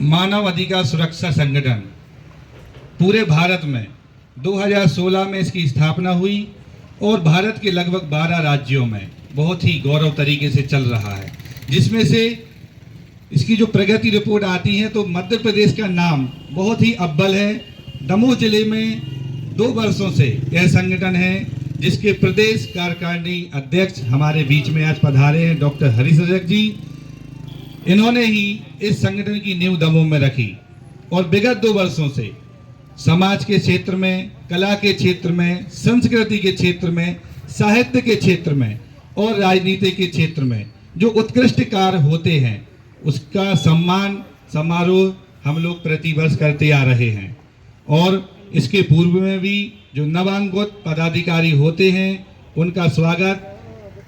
मानव अधिकार सुरक्षा संगठन पूरे भारत में 2016 में इसकी स्थापना हुई और भारत के लगभग 12 राज्यों में बहुत ही गौरव तरीके से चल रहा है, जिसमें से इसकी जो प्रगति रिपोर्ट आती है तो मध्य प्रदेश का नाम बहुत ही अव्वल है। दमोह जिले में 2 वर्षों से यह संगठन है, जिसके प्रदेश कार्यकारिणी अध्यक्ष हमारे बीच में आज पधारे हैं डॉक्टर हरीश रजक जी। इन्होंने ही इस संगठन की नींव दमोह में रखी और विगत 2 वर्षों से समाज के क्षेत्र में, कला के क्षेत्र में, संस्कृति के क्षेत्र में, साहित्य के क्षेत्र में और राजनीति के क्षेत्र में जो उत्कृष्ट कार्य होते हैं उसका सम्मान समारोह हम लोग प्रतिवर्ष करते आ रहे हैं। और इसके पूर्व में भी जो नवांगत पदाधिकारी होते हैं उनका स्वागत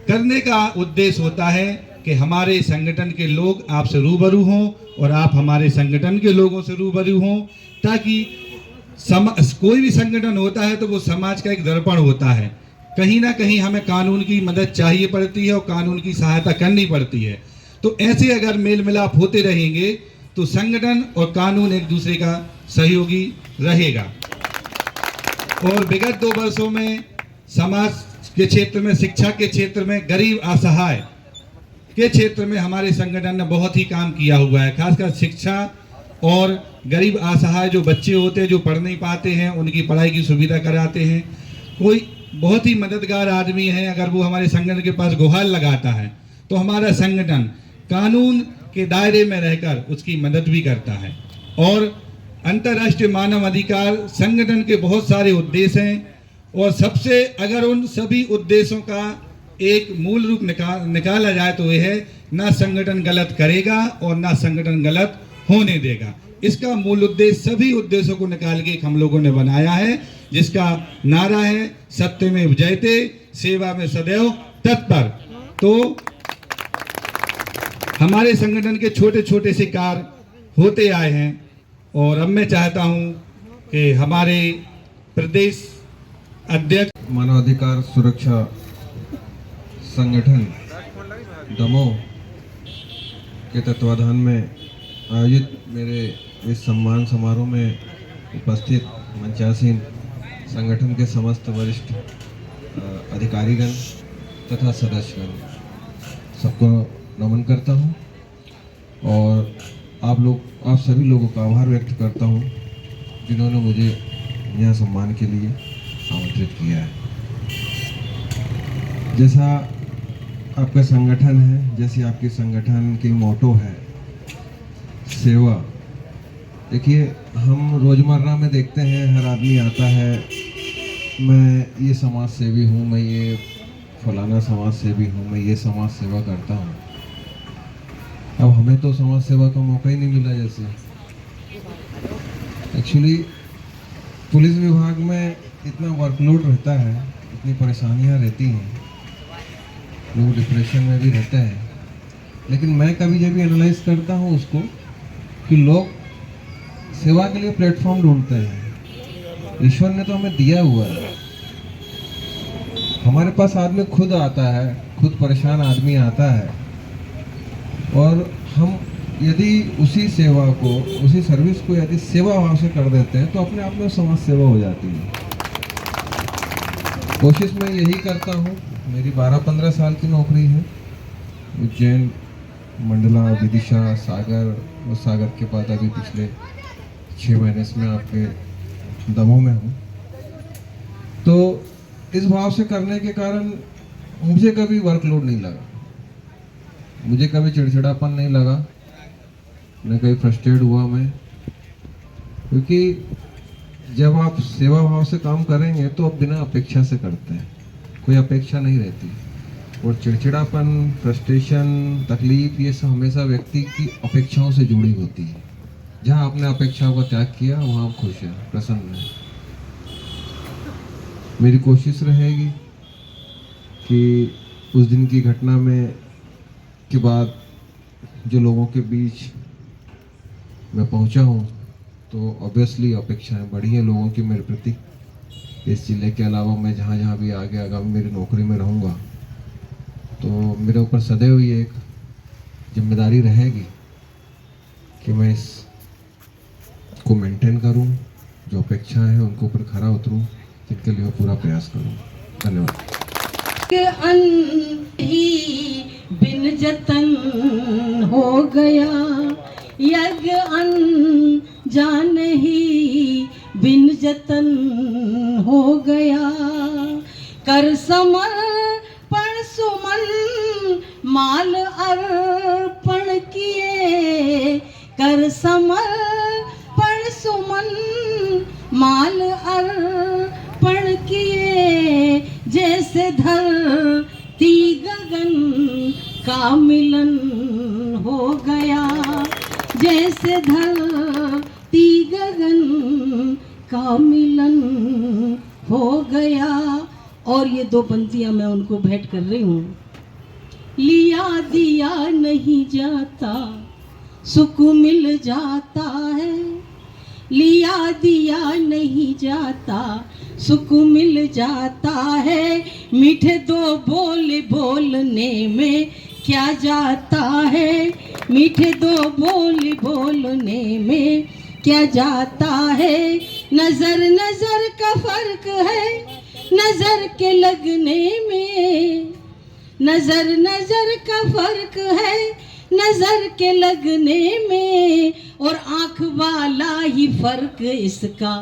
करने का उद्देश्य होता है कि हमारे संगठन के लोग आपसे रूबरू हों और आप हमारे संगठन के लोगों से रूबरू हों, ताकि कोई भी संगठन होता है तो वो समाज का एक दर्पण होता है। कहीं ना कहीं हमें कानून की मदद चाहिए पड़ती है और कानून की सहायता करनी पड़ती है। तो ऐसे अगर मेल मिलाप होते रहेंगे तो संगठन और कानून एक दूसरे का सहयोगी रहेगा। और विगत 2 वर्षों में समाज के क्षेत्र में, शिक्षा के क्षेत्र में, गरीब असहाय के क्षेत्र में हमारे संगठन ने बहुत ही काम किया हुआ है। खासकर शिक्षा और गरीब असहाय जो बच्चे होते हैं जो पढ़ नहीं पाते हैं उनकी पढ़ाई की सुविधा कराते हैं। कोई बहुत ही मददगार आदमी है, अगर वो हमारे संगठन के पास गुहार लगाता है तो हमारा संगठन कानून के दायरे में रहकर उसकी मदद भी करता है। और अंतर्राष्ट्रीय मानव अधिकार संगठन के बहुत सारे उद्देश्य हैं और सबसे अगर उन सभी उद्देश्यों का एक मूल रूप निकाला जाए तो यह है, ना संगठन गलत करेगा और ना संगठन गलत होने देगा। इसका मूल उद्देश्य सभी उद्देश्यों को निकाल के हम लोगों ने बनाया है, जिसका नारा है सत्य में जयते, सेवा में सदैव तत्पर। तो हमारे संगठन के छोटे छोटे से कार्य होते आए हैं और अब मैं चाहता हूं कि हमारे प्रदेश अध्यक्ष मानवाधिकार सुरक्षा संगठन दमोह के तत्वाधान में आयोजित मेरे इस सम्मान समारोह में उपस्थित मंचासीन संगठन के समस्त वरिष्ठ अधिकारीगण तथा सदस्यगण सबको नमन करता हूं और आप सभी लोगों का आभार व्यक्त करता हूं जिन्होंने मुझे यह सम्मान के लिए आमंत्रित किया है। जैसा आपका संगठन है, जैसे आपके संगठन की मोटो है सेवा। देखिए, हम रोज़मर्रा में देखते हैं हर आदमी आता है, मैं ये समाज सेवी हूँ, मैं ये फलाना समाज सेवी हूँ, मैं ये समाज सेवा करता हूँ। अब हमें तो समाज सेवा का मौका ही नहीं मिला। जैसे एक्चुअली पुलिस विभाग में इतना वर्कलोड रहता है, इतनी परेशानियाँ रहती हैं, लोग डिप्रेशन में भी रहते हैं, लेकिन मैं कभी जब भी एनालाइज करता हूँ उसको कि लोग सेवा के लिए प्लेटफॉर्म ढूंढते हैं। ईश्वर ने तो हमें दिया हुआ है, हमारे पास आदमी खुद आता है, खुद परेशान आदमी आता है और हम यदि उसी सेवा को, उसी सर्विस को यदि सेवा भाव से कर देते हैं तो अपने आप में समाज सेवा हो जाती है। कोशिश मैं यही करता हूँ। मेरी 12-15 साल की नौकरी है उज्जैन, मंडला, विदिशा, सागर और सागर के बाद अभी पिछले 6 महीने से मैं आपके दमोह में हूँ। तो इस भाव से करने के कारण मुझे कभी वर्कलोड नहीं लगा, मुझे कभी चिड़चिड़ापन नहीं लगा, न कभी फ्रस्ट्रेट हुआ मैं, क्योंकि जब आप सेवा भाव से काम करेंगे तो आप बिना अपेक्षा से करते हैं, कोई अपेक्षा नहीं रहती। और चिड़चिड़ापन, फ्रस्ट्रेशन, तकलीफ, ये सब हमेशा व्यक्ति की अपेक्षाओं से जुड़ी होती है। जहाँ आपने अपेक्षाओं का त्याग किया वहाँ आप खुश हैं, प्रसन्न हैं। मेरी कोशिश रहेगी कि उस दिन की घटना में के बाद जो लोगों के बीच मैं पहुँचा हूँ तो ऑब्वियसली अपेक्षाएं बढ़ी हैं लोगों की मेरे प्रति। इस जिले के अलावा मैं जहाँ जहाँ भी आगे आगामी मेरी नौकरी में रहूँगा तो मेरे ऊपर सदैव ये एक जिम्मेदारी रहेगी कि मैं इस उसको मेंटेन करूं, जो अपेक्षा है उनके ऊपर खरा उतरूं, जिनके लिए मैं पूरा प्रयास करूं। धन्यवाद। ही बिन जतन हो गया, यज्ञ जान ही बिन जतन हो गया। कर समर्पण सुमन माल अर्पण किए, कर समर्पण सुमन माल अर्पण किए। जैसे धरती गगन का मिलन हो गया, जैसे धरती गगन का मिलन हो गया। और ये दो पंक्तियां मैं उनको भेंट कर रही हूँ। लिया दिया नहीं जाता, सुख मिल जाता है। लिया दिया नहीं जाता, सुख मिल जाता है। मीठे दो बोल बोलने में क्या जाता है, मीठे दो बोल बोलने में क्या जाता है। नजर नजर का फर्क है, नजर के लगने में। नजर नजर का फर्क है, नजर के लगने में। और आंख वाला ही फर्क इसका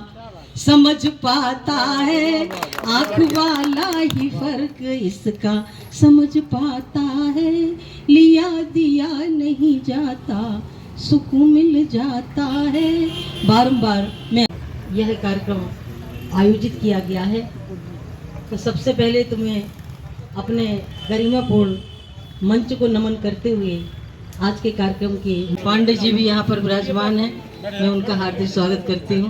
समझ पाता है, आंख वाला ही फर्क इसका समझ पाता है। लिया दिया नहीं जाता, सुख मिल जाता है। बारंबार में यह कार्यक्रम आयोजित किया गया है। तो सबसे पहले तुम्हें अपने गरिमापूर्ण मंच को नमन करते हुए आज के कार्यक्रम के पांडे जी भी यहाँ पर विराजमान हैं, मैं उनका हार्दिक स्वागत करती हूँ।